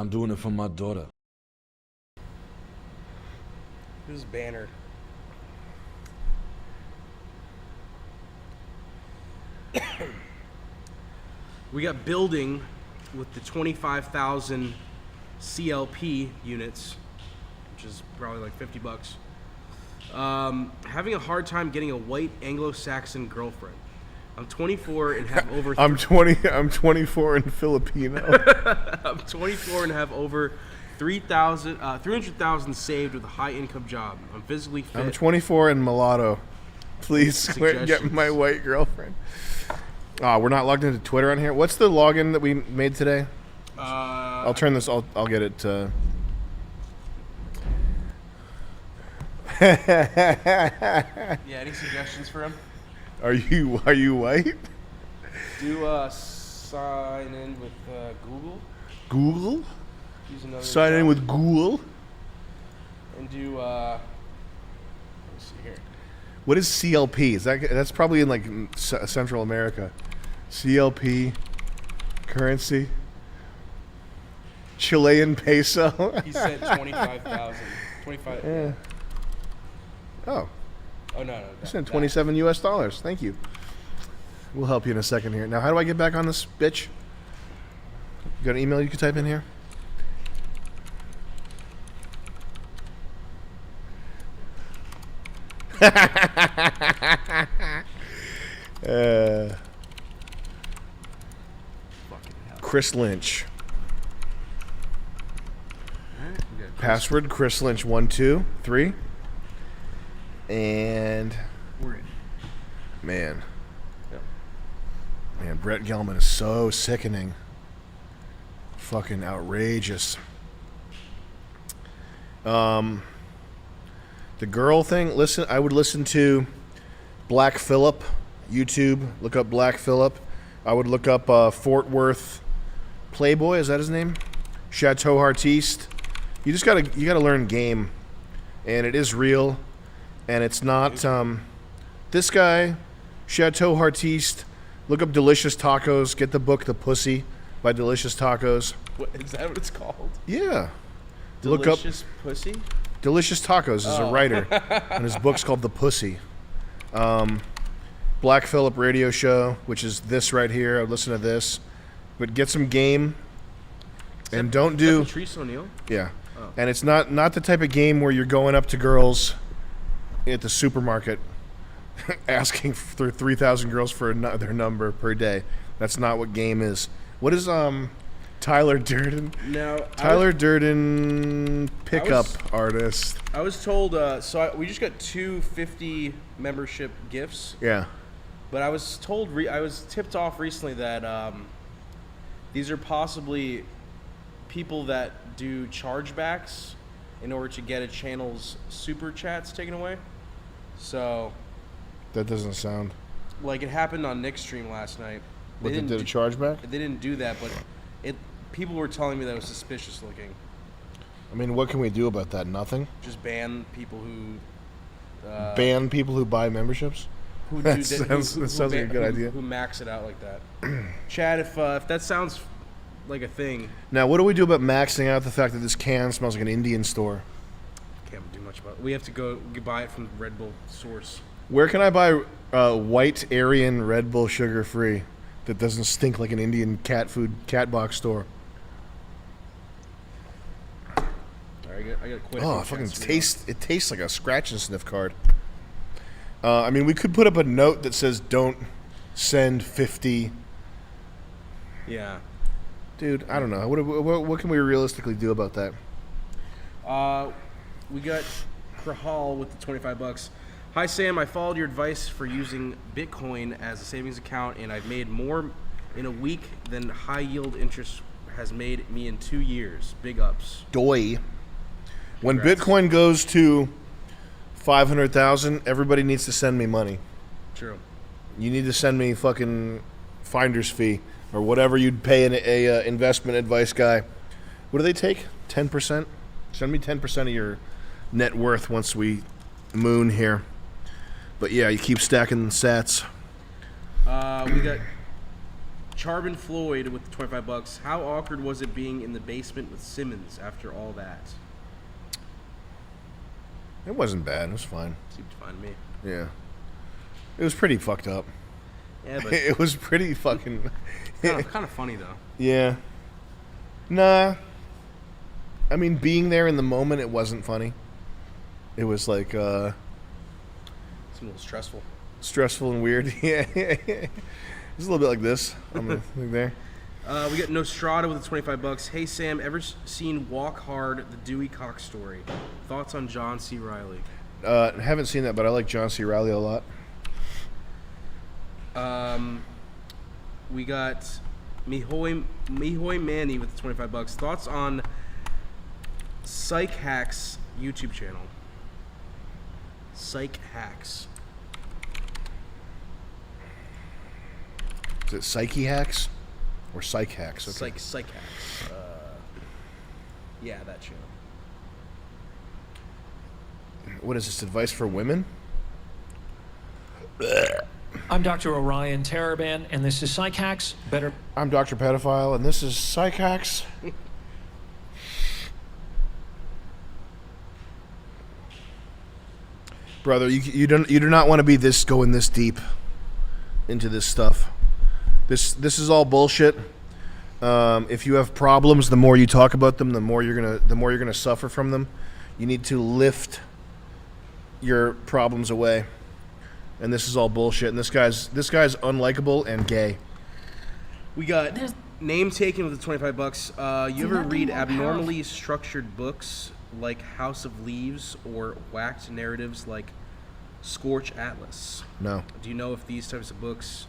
I'm doing it for my daughter. Who's Banner? We got building with the 25,000 CLP units, which is probably like $50. Having a hard time getting a white Anglo-Saxon girlfriend. I'm 24 and have over. I'm 24 and Filipino. I'm 24 and have over 300,000 saved with a high income job. I'm physically fit. I'm 24 and mulatto. Please get my white girlfriend. We're not logged into Twitter on here. What's the login that we made today? I'll turn this. I'll get it. Yeah. Any suggestions for him? Are you white? Do sign in with Google. Google? Use another sign account. in with Google. And do. Let me see here. What is CLP? That's probably in like Central America. CLP currency. Chilean peso. He said 25,000. 25. Yeah. Oh. Oh no. I sent $27 US. Thank you. We'll help you in a second here. Now, how do I get back on this bitch? You got an email you can type in here? Chris Lynch. Password Chris Lynch 123. And we're in. Man. Yep. Man, Brett Gelman is so sickening. Fucking outrageous. The girl thing, I would listen to Black Phillip, YouTube, look up Black Phillip. I would look up Fort Worth Playboy, is that his name? Chateau Artiste. You gotta learn game. And it is real. And it's not this guy, Chateau Artiste. Look up Delicious Tacos. Get the book The Pussy by Delicious Tacos. What is that? What it's called? Yeah. Delicious Pussy. Delicious Tacos is a writer, and his book's called The Pussy. Black Phillip radio show, which is this right here. I'd listen to this, but get some game, and don't do. Patrice O'Neal. Yeah, and it's not the type of game where you're going up to girls at the supermarket asking for 3,000 girls for their number per day. That's not what game is. What is Tyler Durden? No. Tyler Durden pickup artist. I was told, we just got 250 membership gifts. Yeah. But I was told, I was tipped off recently that these are possibly people that do chargebacks in order to get a channel's super chats taken away. So. That doesn't sound. Like it happened on Nick's stream last night. They did a chargeback? They didn't do that, but people were telling me that it was suspicious looking. I mean, what can we do about that? Nothing? Just ban people who... ban people who buy memberships? That sounds like a good idea. Who max it out like that. Chad, if that sounds like a thing... Now, what do we do about maxing out the fact that this can smells like an Indian store? Can't do much about it. We have to go buy it from Red Bull source. Where can I buy white Aryan Red Bull sugar-free that doesn't stink like an Indian cat box store? I got quit. Oh, it fucking tastes. It tastes like a scratch and sniff card. I mean, we could put up a note that says "Don't send 50." Yeah. Dude, I don't know. What can we realistically do about that? We got Carrol with the $25. Hi Sam, I followed your advice for using Bitcoin as a savings account, and I've made more in a week than high yield interest has made me in 2 years. Big ups. Doi. When Congrats. Bitcoin goes to 500,000, everybody needs to send me money. True. You need to send me fucking finder's fee or whatever you'd pay a investment advice guy. What do they take? 10%? Send me 10% of your net worth once we moon here. But yeah, you keep stacking sats. We got Charbon Floyd with the $25. How awkward was it being in the basement with Simmons after all that? It wasn't bad. It was fine. Seemed fine to me. Yeah. It was pretty fucked up. Yeah, but It was pretty fucking... kind of funny, though. Yeah. Nah. I mean, being there in the moment, it wasn't funny. It was like, It's a little stressful. stressful and weird. Yeah. It's a little bit like this. I'm gonna look there. We got Nostrada with the $25. Hey, Sam, ever seen Walk Hard, the Dewey Cox story? Thoughts on John C. Reilly? Haven't seen that, but I like John C. Reilly a lot. We got Mihoy Manny with the $25. Thoughts on PsycHacks YouTube channel? PsycHacks. Is it PsycHacks or PsycHacks? Okay. PsycHacks. Yeah, that channel. What is this, advice for women? I'm Dr. Orion Taraban, and this is PsycHacks. I'm Dr. Pedophile, and this is PsycHacks. Brother, you do not want to be going this deep into this stuff. This is all bullshit. If you have problems, the more you talk about them, the more you're gonna suffer from them. You need to lift your problems away. And this is all bullshit. And this guy's unlikable and gay. We got Name Taken with the $25. You ever read abnormally structured books like House of Leaves or whacked narratives like Scorch Atlas? No. Do you know if these types of books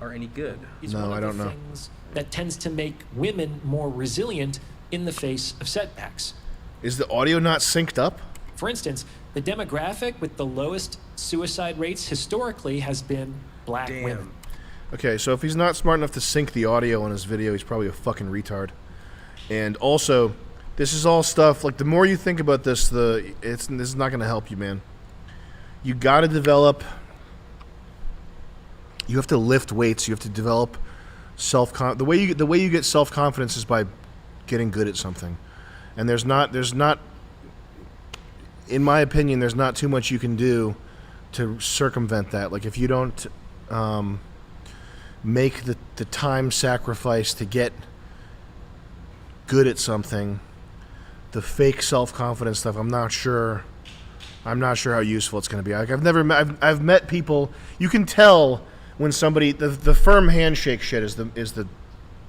are any good? No, I don't know. Things that tends to make women more resilient in the face of setbacks. Is the audio not synced up? For instance, the demographic with the lowest suicide rates historically has been black women. Okay, so if he's not smart enough to sync the audio on his video, he's probably a fucking retard. And also, this is all stuff, like, the more you think about this, this is not going to help you, man. You got to develop, you have to lift weights, you have to develop the way you get self-confidence is by getting good at something. And there's not, in my opinion, there's not too much you can do to circumvent that. Like, if you don't make the time sacrifice to get good at something, the fake self-confidence stuff, I'm not sure how useful it's going to be. Like, I've met people, you can tell when somebody, the firm handshake shit is the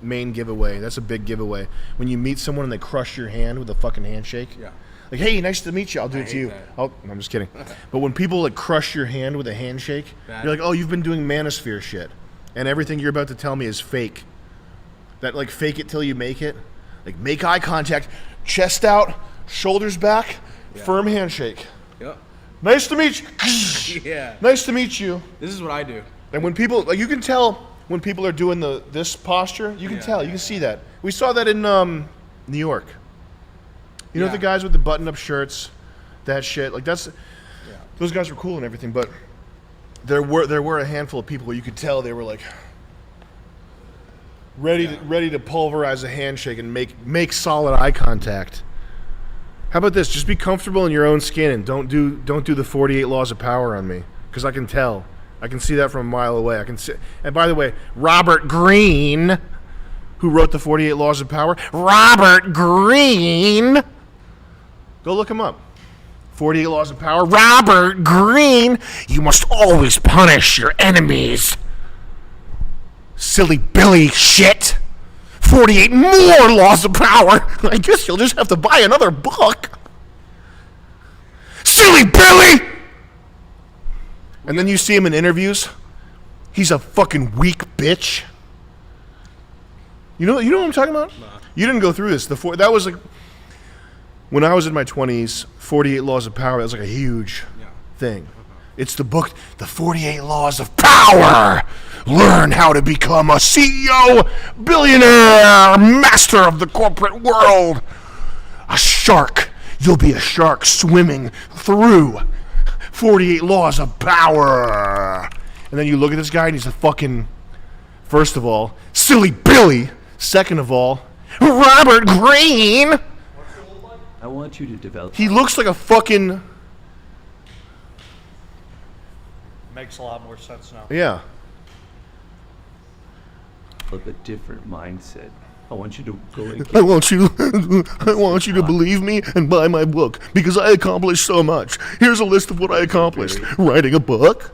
main giveaway. That's a big giveaway. When you meet someone and they crush your hand with a fucking handshake. Yeah. Like, hey, nice to meet you. I'll do it to you. No, I'm just kidding. But when people like crush your hand with a handshake, you're like, oh, you've been doing manosphere shit, and everything you're about to tell me is fake. That, like, fake it till you make it. Like, make eye contact, chest out, shoulders back, firm handshake. Yep. Nice to meet you. Yeah. Nice to meet you. This is what I do. And when people, like, you can tell when people are doing this posture, you can tell, you can see that. We saw that in New York. You know the guys with the button-up shirts, that shit. Like, those guys were cool and everything, but there were a handful of people where you could tell they were like ready to pulverize a handshake and make solid eye contact. How about this? Just be comfortable in your own skin and don't do the 48 laws of power on me, because I can tell. I can see that from a mile away. I can see. And by the way, Robert Greene, who wrote the 48 Laws of Power, Robert Greene. Go look him up. 48 Laws of Power, Robert Greene. You must always punish your enemies. Silly Billy shit. 48 more Laws of Power. I guess you'll just have to buy another book. Silly Billy! And then you see him in interviews. He's a fucking weak bitch. You know what I'm talking about? Nah. You didn't go through this. That was like, when I was in my 20s, 48 Laws of Power, that was like a huge thing. It's the book, The 48 Laws of Power. Learn how to become a CEO, billionaire, master of the corporate world. A shark. You'll be a shark swimming through 48 Laws of Power. And then you look at this guy and he's a fucking First of all, Silly Billy. Second of all, Robert Greene. I want you to develop. He looks like a fucking... Makes a lot more sense now. Yeah. a different mindset. I want you to go and I want you to believe me and buy my book because I accomplished so much. Here's a list of what I accomplished. Writing a book.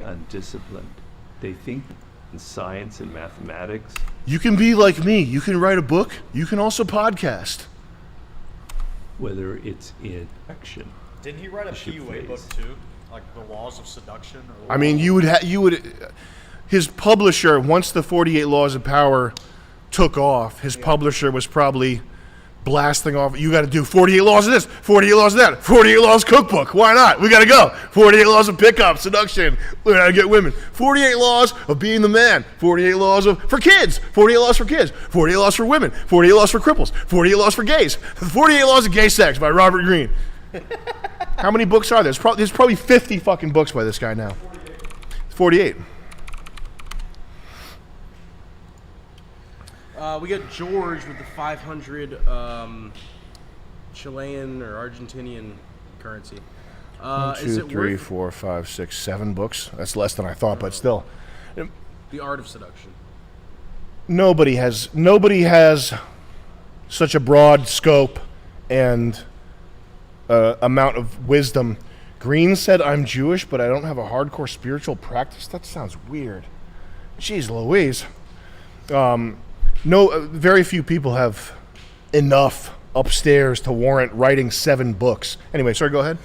undisciplined. They think in science and mathematics. You can be like me. You can write a book. You can also podcast. Whether it's in action. Didn't he write a PUA book too? Like the laws of seduction? Or I mean, you would. His publisher, once the 48 Laws of Power took off, his publisher was probably blasting off. You got to do 48 laws of this, 48 laws of that, 48 laws cookbook. Why not? We got to go. 48 laws of pickup, seduction. We got to get women. 48 laws of being the man. 48 laws for kids. 48 laws for kids. 48 laws for women. 48 laws for cripples. 48 laws for gays. 48 laws of gay sex by Robert Greene. How many books are there? There's probably 50 fucking books by this guy now. 48. We got George with the 500 Chilean or Argentinian currency. Is 2, it 3, worth 4, 5, 6, 7 books. That's less than I thought, but still. The Art of Seduction? Nobody has such a broad scope and amount of wisdom. Green said, I'm Jewish, but I don't have a hardcore spiritual practice. That sounds weird. Jeez Louise. Very few people have enough upstairs to warrant writing 7 books. Anyway, sorry, go ahead.